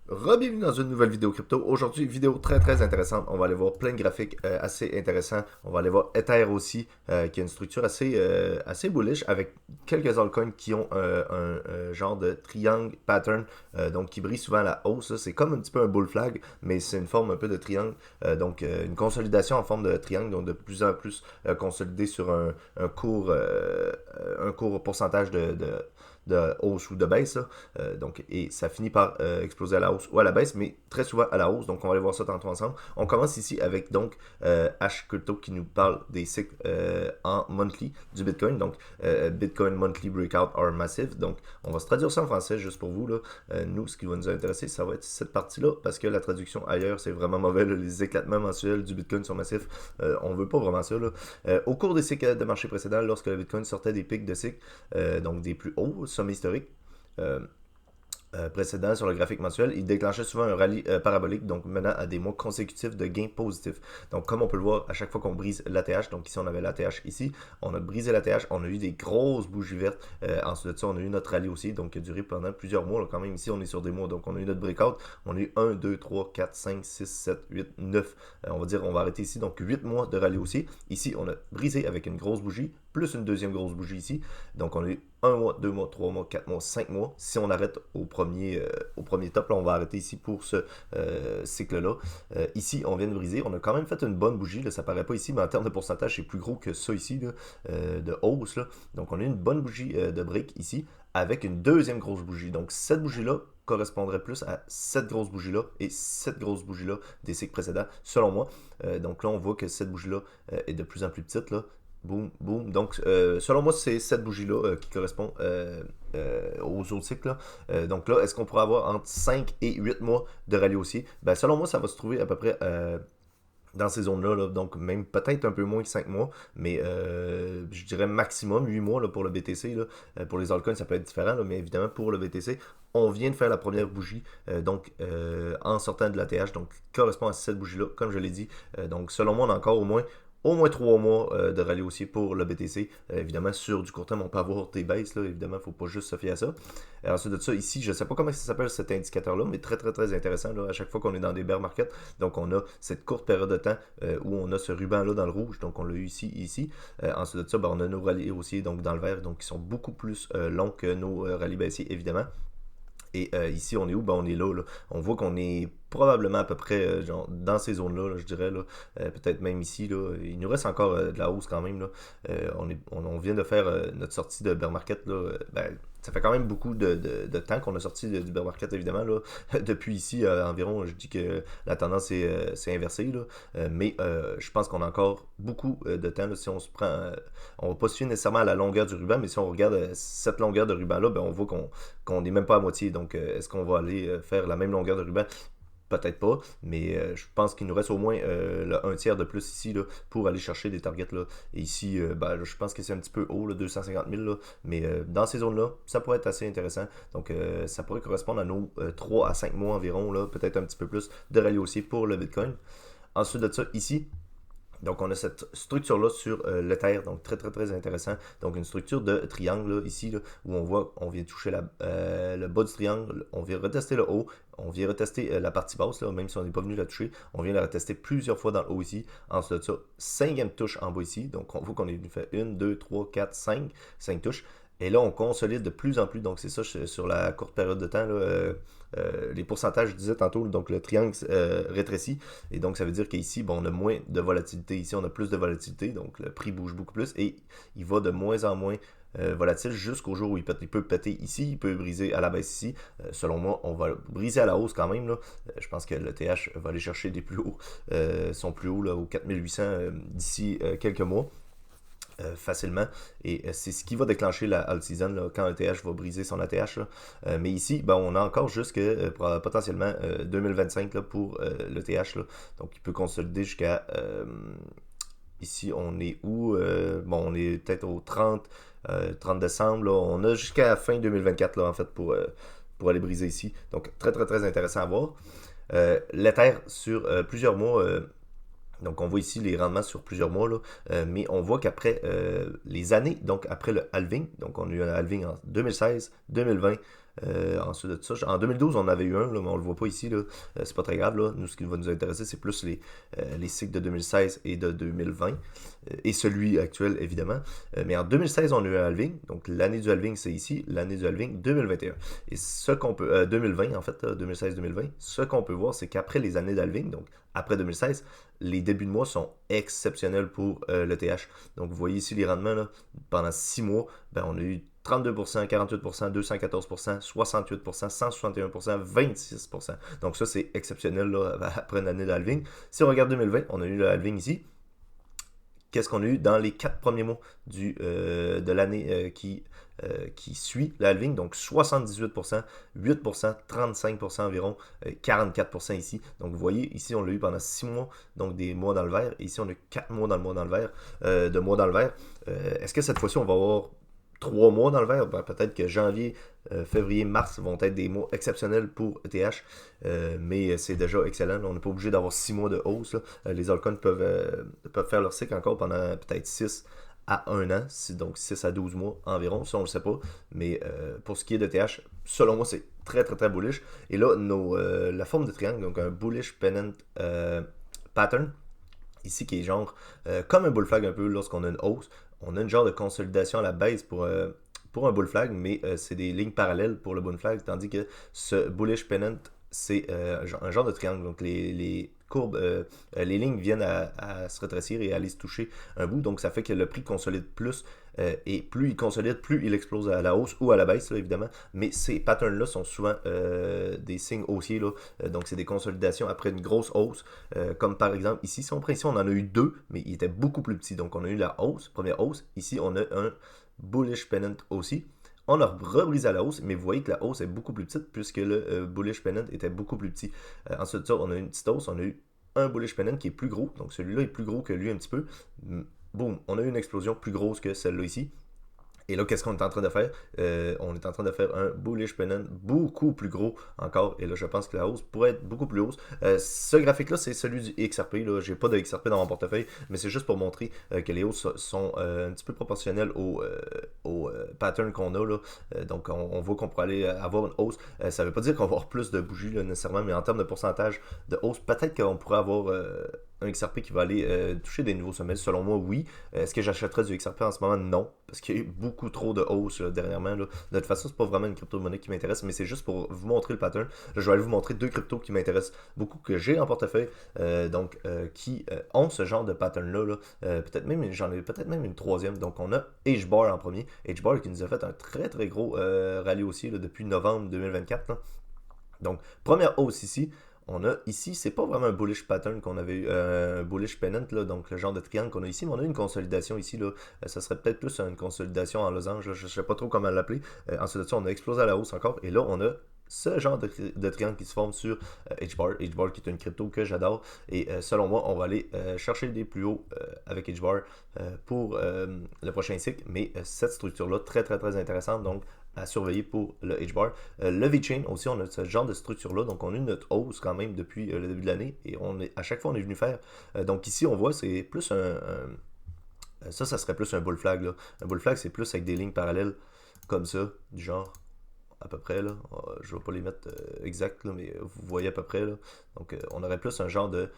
Bienvenue dans une nouvelle vidéo crypto. Aujourd'hui, vidéo très intéressante. On va aller voir plein de graphiques assez intéressants. On va aller voir Ether aussi, qui a une structure assez bullish avec quelques altcoins qui ont un genre de triangle pattern, donc qui brille souvent à la hausse. C'est comme un petit peu un bull flag, mais c'est une forme un peu de triangle. Donc une consolidation en forme de triangle, donc de plus en plus consolidé sur un court pourcentage de hausse ou de baisse. Et ça finit par exploser à la hausse ou à la baisse, mais très souvent à la hausse. Donc, on va aller voir ça tantôt ensemble. On commence ici avec donc H Crypto qui nous parle des cycles en monthly du Bitcoin. Donc, Bitcoin Monthly Breakout are massive. Donc, on va se traduire ça en français juste pour vous. Là. Nous, ce qui va nous intéresser, ça va être cette partie-là parce que la traduction ailleurs, c'est vraiment mauvais. Là. Les éclatements mensuels du Bitcoin sont massifs. On veut pas vraiment ça. Là. Au cours des cycles de marché précédents, lorsque le Bitcoin sortait des pics de cycle, donc des plus hauts sommets historiques, euh, précédent sur le graphique mensuel, il déclenchait souvent un rallye parabolique, donc menant à des mois consécutifs de gains positifs. Donc comme on peut le voir à chaque fois qu'on brise l'ATH, donc ici on avait l'ATH ici, on a brisé l'ATH, on a eu des grosses bougies vertes, ensuite de ça on a eu notre rallye aussi, donc qui a duré pendant plusieurs mois, là, quand même ici on est sur des mois, donc on a eu notre breakout, on a eu 1, 2, 3, 4, 5, 6, 7, 8, 9, on va dire on va arrêter ici, donc 8 mois de rallye aussi, ici on a brisé avec une grosse bougie, plus une deuxième grosse bougie ici, donc on a eu 1 mois, 2 mois, 3 mois, 4 mois, 5 mois. Si on arrête au premier top, là, on va arrêter ici pour ce cycle-là. Ici, on vient de briser. On a quand même fait une bonne bougie. Là, ça paraît pas ici, mais en termes de pourcentage, c'est plus gros que ça ici, là, de hausse. Là. Donc, on a une bonne bougie de brique ici avec une deuxième grosse bougie. Donc, cette bougie-là correspondrait plus à cette grosse bougie-là et cette grosse bougie-là des cycles précédents, selon moi. Donc là, on voit que cette bougie-là est de plus en plus petite. Là. Boum, boum. Donc, selon moi, c'est cette bougie-là qui correspond aux autres cycles. Là. Donc là, est-ce qu'on pourrait avoir entre 5 et 8 mois de rallye haussier? Ben, selon moi, ça va se trouver à peu près dans ces zones-là. Là. Donc, même peut-être un peu moins que 5 mois, mais je dirais maximum 8 mois là, pour le BTC. Là. Pour les altcoins, ça peut être différent, là, mais évidemment, pour le BTC, on vient de faire la première bougie, en sortant de l'ATH, donc qui correspond à cette bougie-là, comme je l'ai dit. Donc, selon moi, on a encore au moins 3 mois de rallye haussier pour le BTC. Évidemment, sur du court terme, on peut avoir des baisses. Là. Évidemment, il ne faut pas juste se fier à ça. Ensuite de ça, ici, je ne sais pas comment ça s'appelle cet indicateur-là, mais très intéressant. Là, à chaque fois qu'on est dans des bear markets, donc on a cette courte période de temps où on a ce ruban-là dans le rouge. Donc on l'a eu ici. Ensuite de ça, ben, on a nos rallyes haussiers donc, dans le vert, donc qui sont beaucoup plus longs que nos rallyes baissiers, évidemment. Et ici, on est où? Ben, on est là. On voit qu'on est probablement à peu près genre, dans ces zones-là, là, je dirais. Là, peut-être même ici. Là, il nous reste encore de la hausse quand même. Là. On vient de faire notre sortie de bear market. Là, ben, ça fait quand même beaucoup de temps qu'on a sorti du bear market, évidemment. Là. Depuis ici, environ, je dis que la tendance est inversée. Là. Mais je pense qu'on a encore beaucoup de temps. Là, si on se prend, on va pas suivre nécessairement à la longueur du ruban, mais si on regarde cette longueur de ruban-là, ben, on voit qu'on n'est même pas à moitié. Donc, est-ce qu'on va aller faire la même longueur de ruban? Peut-être pas, mais je pense qu'il nous reste au moins un tiers de plus ici là, pour aller chercher des targets. Là. Et ici, ben, je pense que c'est un petit peu haut, là, 250 000, là, mais dans ces zones-là, ça pourrait être assez intéressant. Donc, ça pourrait correspondre à nos 3 à 5 mois environ, là, peut-être un petit peu plus de rallye aussi pour le Bitcoin. Ensuite de ça, ici, donc, on a cette structure-là sur l'Ether, donc très intéressant. Donc, une structure de triangle, là, ici, là, où on voit, on vient toucher le bas du triangle, on vient retester le haut, on vient retester la partie basse, là, même si on n'est pas venu la toucher, on vient la retester plusieurs fois dans le haut ici. Ensuite de ça, cinquième touche en bas ici, donc on voit qu'on est venu faire 1, 2, 3, 4, 5 touches. Et là, on consolide de plus en plus. Donc, c'est ça sur la courte période de temps. Là, les pourcentages, je disais tantôt, donc le triangle rétrécit. Et donc, ça veut dire qu'ici, bon, on a moins de volatilité. Ici, on a plus de volatilité. Donc, le prix bouge beaucoup plus. Et il va de moins en moins volatile jusqu'au jour où il peut péter ici. Il peut briser à la baisse ici. Selon moi, on va briser à la hausse quand même. Là. Je pense que le TH va aller chercher des plus hauts. Son plus haut là, au 4800 d'ici quelques mois. Facilement et c'est ce qui va déclencher la alt season là, quand ETH va briser son ATH là. Mais ici ben, on a encore jusque potentiellement 2025 là, pour l'ETH là. Donc il peut consolider jusqu'à ici on est où bon on est peut-être au 30 décembre là. On a jusqu'à fin 2024 là, en fait pour aller briser ici. Donc très intéressant à voir. L'Ether sur plusieurs mois donc on voit ici les rendements sur plusieurs mois, là, mais on voit qu'après les années, donc après le halving, donc on a eu un halving en 2016, 2020, Ensuite de ça, en 2012, on en avait eu un, là, mais on le voit pas ici. Là. C'est pas très grave. Là. Nous, ce qui va nous intéresser, c'est plus les cycles de 2016 et de 2020. Et celui actuel, évidemment. Mais en 2016, on a eu un halving. Donc, l'année du halving, c'est ici. L'année du halving, 2021. Et ce qu'on peut... 2020, en fait, 2016-2020. Ce qu'on peut voir, c'est qu'après les années d'halving, donc après 2016, les débuts de mois sont exceptionnels pour l'ETH. Donc, vous voyez ici les rendements. Là, pendant 6 mois, ben, on a eu 32%, 48%, 214%, 68%, 161%, 26%. Donc ça, c'est exceptionnel là, après une année d'halving. Si on regarde 2020, on a eu le halving ici. Qu'est-ce qu'on a eu dans les 4 premiers mois de l'année qui suit le halving? Donc 78%, 8%, 35% environ, 44% ici. Donc vous voyez, ici on l'a eu pendant 6 mois, donc des mois dans le vert. Et ici on a 4 mois dans le mois dans le vert, de mois dans le vert. Est-ce que cette fois-ci on va avoir 3 mois dans le vert? Ben, peut-être que janvier, février, mars vont être des mois exceptionnels pour ETH, mais c'est déjà excellent. On n'est pas obligé d'avoir 6 mois de hausse. Les altcoins peuvent faire leur cycle encore pendant peut-être 6 à 1 an, donc 6 à 12 mois environ, ça on ne le sait pas. Mais pour ce qui est d'ETH, selon moi, c'est très très très bullish. Et là, la forme de triangle, donc un bullish pennant pattern, ici qui est genre comme un bull flag un peu lorsqu'on a une hausse. On a une genre de consolidation à la baisse pour un bull flag, mais c'est des lignes parallèles pour le bull flag, tandis que ce bullish pennant, c'est un genre de triangle. Donc les courbes, les lignes viennent à se rétrécir et à aller se toucher un bout. Donc ça fait que le prix consolide plus. Et plus il consolide, plus il explose à la hausse ou à la baisse, là, évidemment. Mais ces patterns-là sont souvent des signes haussiers. Là. Donc, c'est des consolidations après une grosse hausse. Comme par exemple, ici, si on prend ici, on en a eu deux, mais il était beaucoup plus petit. Donc, on a eu la hausse, première hausse. Ici, on a un bullish pennant aussi. On a rebrisé à la hausse, mais vous voyez que la hausse est beaucoup plus petite puisque le bullish pennant était beaucoup plus petit. Ensuite de ça, on a eu une petite hausse. On a eu un bullish pennant qui est plus gros. Donc, celui-là est plus gros que lui un petit peu. Boum, on a eu une explosion plus grosse que celle-là ici. Et là, qu'est-ce qu'on est en train de faire? On est en train de faire un bullish pennant beaucoup plus gros encore. Et là, je pense que la hausse pourrait être beaucoup plus hausse. Ce graphique-là, c'est celui du XRP. Je n'ai pas de XRP dans mon portefeuille, mais c'est juste pour montrer que les hausses sont un petit peu proportionnelles au pattern qu'on a. Là. Donc, on voit qu'on pourrait aller avoir une hausse. Ça ne veut pas dire qu'on va avoir plus de bougies là, nécessairement, mais en termes de pourcentage de hausse, peut-être qu'on pourrait avoir un XRP qui va aller toucher des nouveaux sommets. Selon moi, oui. Est-ce que j'achèterais du XRP en ce moment? Non. Parce qu'il y a eu beaucoup trop de hausse dernièrement. Là. De toute façon, c'est pas vraiment une crypto-monnaie qui m'intéresse, mais c'est juste pour vous montrer le pattern. Là, je vais aller vous montrer deux cryptos qui m'intéressent beaucoup, que j'ai en portefeuille, qui ont ce genre de pattern-là. Là. Peut-être même, j'en ai peut-être même une troisième. Donc, on a HBAR en premier. HBAR qui nous a fait un très très gros rallye aussi là, depuis novembre 2024. Là. Donc, première hausse ici. On a ici, c'est pas vraiment un bullish pattern qu'on avait eu, un bullish pennant, là, donc le genre de triangle qu'on a ici, mais on a une consolidation ici, là, ça serait peut-être plus une consolidation en losange, là, je sais pas trop comment l'appeler. Ensuite de ça, on a explosé à la hausse encore, et là, on a ce genre de triangle qui se forme sur HBAR. HBAR qui est une crypto que j'adore, et selon moi, on va aller chercher des plus hauts avec HBAR pour le prochain cycle, mais cette structure-là, très très très intéressante, donc à surveiller pour le HBAR. Le VeChain aussi, on a ce genre de structure-là, donc on a eu notre hausse quand même depuis le début de l'année, et à chaque fois on est venu faire. Donc ici, on voit, c'est plus ça serait plus un bull flag. Là. Un bull flag, c'est plus avec des lignes parallèles comme ça, du genre à peu près là. Je ne vais pas les mettre exact, là, mais vous voyez à peu près là. Donc on aurait plus un genre de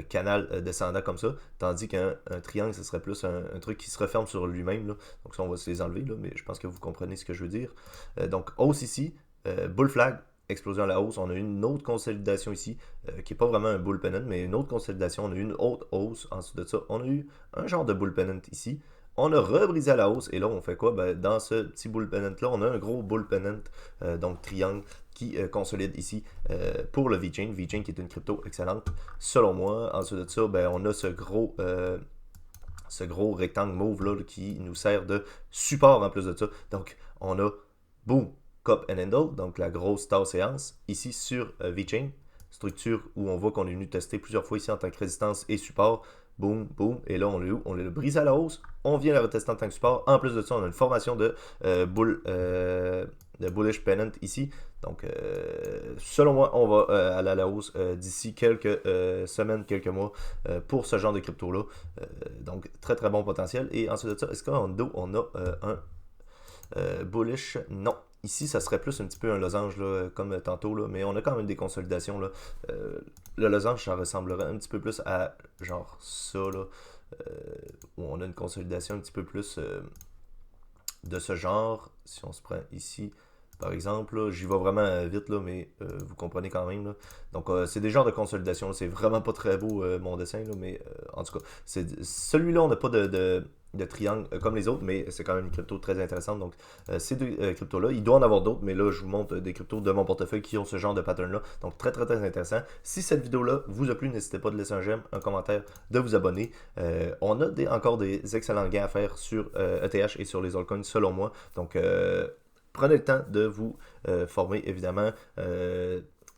canal descendant comme ça, tandis qu'un triangle, ce serait plus un truc qui se referme sur lui-même. Là. Donc ça, on va se les enlever, là, mais je pense que vous comprenez ce que je veux dire. Donc hausse ici, bull flag, explosion à la hausse. On a eu une autre consolidation ici, qui n'est pas vraiment un bull pennant, mais une autre consolidation. On a eu une autre hausse ensuite de ça. On a eu un genre de bull pennant ici. On a rebrisé à la hausse et là on fait quoi? Ben, dans ce petit bull pennant là, on a un gros bull pennant, donc triangle qui consolide ici pour le VeChain. VeChain qui est une crypto excellente selon moi. Ensuite de ça, ben, on a ce gros rectangle mauve là, qui nous sert de support en plus de ça. Donc on a boom, cup and handle, donc la grosse tasse séance ici sur VeChain. Structure où on voit qu'on est venu tester plusieurs fois ici en tant que résistance et support. Boum, boum. Et là, on l'a où? On l'a brisé à la hausse. On vient la retester en tant que support. En plus de ça, on a une formation de bullish pennant ici. Donc, selon moi, on va aller à la hausse d'ici quelques semaines, quelques mois pour ce genre de crypto-là. Donc, très très bon potentiel. Et ensuite de ça, est-ce qu'en dos, on a un bullish? Non. ici, ça serait plus un petit peu un losange, là, comme tantôt, là, mais on a quand même des consolidations. Là. Le losange, ça ressemblerait un petit peu plus à genre ça, là, où on a une consolidation un petit peu plus de ce genre. Si on se prend ici, par exemple, là, j'y vais vraiment vite, là, mais vous comprenez quand même. Là. Donc, c'est des genres de consolidation. Là. C'est vraiment pas très beau mon dessin, là, mais en tout cas, celui-là, on n'a pas de triangle comme les autres, mais c'est quand même une crypto très intéressante. Donc, ces deux cryptos-là, il doit en avoir d'autres, mais là, je vous montre des cryptos de mon portefeuille qui ont ce genre de pattern-là. Donc, très, très, très intéressant. Si cette vidéo-là vous a plu, n'hésitez pas de laisser un j'aime, un commentaire, de vous abonner. On a encore des excellents gains à faire sur ETH et sur les altcoins, selon moi. Donc, prenez le temps de vous former, évidemment.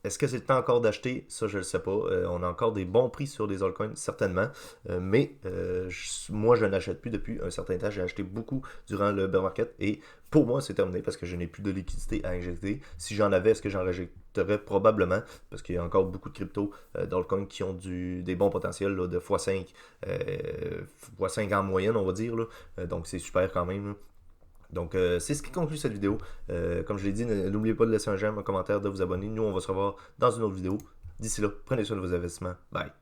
Est-ce que c'est le temps encore d'acheter? Ça, je ne le sais pas. On a encore des bons prix sur les altcoins, certainement. Mais moi, je n'achète plus depuis un certain temps. J'ai acheté beaucoup durant le bear market. Et pour moi, c'est terminé parce que je n'ai plus de liquidité à injecter. Si j'en avais, est-ce que j'en injecterais? Probablement. Parce qu'il y a encore beaucoup de cryptos d'altcoins qui ont des bons potentiels là, de x5. x5 en moyenne, on va dire. Là. Donc, c'est super quand même. Là. Donc, c'est ce qui conclut cette vidéo. Comme je l'ai dit, n'oubliez pas de laisser un j'aime, un commentaire, de vous abonner. Nous, on va se revoir dans une autre vidéo. D'ici là, prenez soin de vos investissements. Bye.